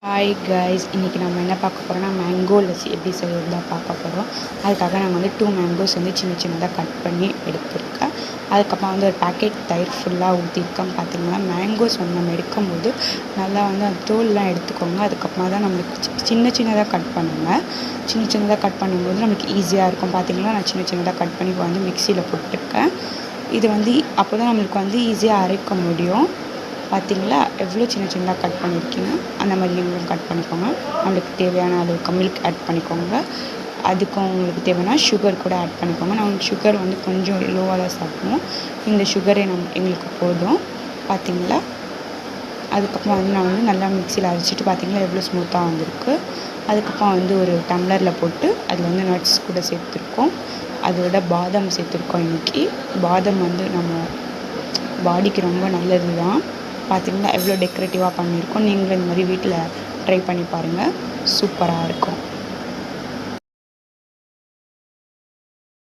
Hi guys, இன்றைக்கி நம்ம என்ன பார்க்க போகிறோம்னா மேங்கோ லஸ்ஸி எப்படி செய்கிறது தான் பார்க்க போகிறோம். அதுக்காக நாங்கள் வந்து 2 மேங்கோஸ் வந்து சின்ன சின்னதாக கட் பண்ணி எடுத்துருக்கேன். அதுக்கப்புறம் வந்து ஒரு பேக்கெட் தயிர் ஃபுல்லாக ஊற்றிருக்கேன். பார்த்திங்கன்னா மேங்கோஸ் வந்து நம்ம எடுக்கும்போது நல்லா வந்து அந்த தோல்லாம் எடுத்துக்கோங்க. அதுக்கப்புறமா தான் நம்மளுக்கு சின்ன சின்னதாக கட் பண்ணுங்கள். சின்ன சின்னதாக கட் பண்ணும்போது நம்மளுக்கு ஈஸியாக இருக்கும். பார்த்திங்கன்னா நான் சின்ன சின்னதாக கட் பண்ணி வந்து மிக்சியில் போட்டிருக்கேன். இது வந்து அப்போ தான் நம்மளுக்கு வந்து ஈஸியாக அரைக்க முடியும். பார்த்திங்களா எவ்வளோ சின்ன சின்னதாக கட் பண்ணியிருக்கீங்க, அந்த மாதிரி நீங்களும் கட் பண்ணிக்கோங்க. நம்மளுக்கு தேவையான அளவுக்கு மில்க் ஆட் பண்ணிக்கோங்க. அதுக்கும் உங்களுக்கு தேவைன்னா சுகர் கூட ஆட் பண்ணிக்கோங்க. நாங்கள் சுகர் வந்து கொஞ்சம் லோவாக தான் சாப்பிடுவோம். இந்த சுகரே எங்களுக்கு போதும். பார்த்திங்களா, அதுக்கப்புறம் வந்து நான் வந்து நல்லா மிக்சியில் அரைச்சிட்டு பார்த்திங்களா எவ்வளோ ஸ்மூத்தாக வந்திருக்கு. அதுக்கப்புறம் வந்து ஒரு டம்ளரில் போட்டு அதில் வந்து நட்ஸ் கூட சேர்த்துருக்கோம். அதோட பாதாம் சேர்த்துருக்கோம். இன்றைக்கி பாதாம் வந்து நம்ம பாடிக்கு ரொம்ப நல்லது தான். பார்த்திங்கன்னா எவ்வளோ டெக்கரேட்டிவாக பண்ணியிருக்கோம். நீங்களும் இந்த மாதிரி வீட்டில் ட்ரை பண்ணி பாருங்கள், சூப்பராக இருக்கும்.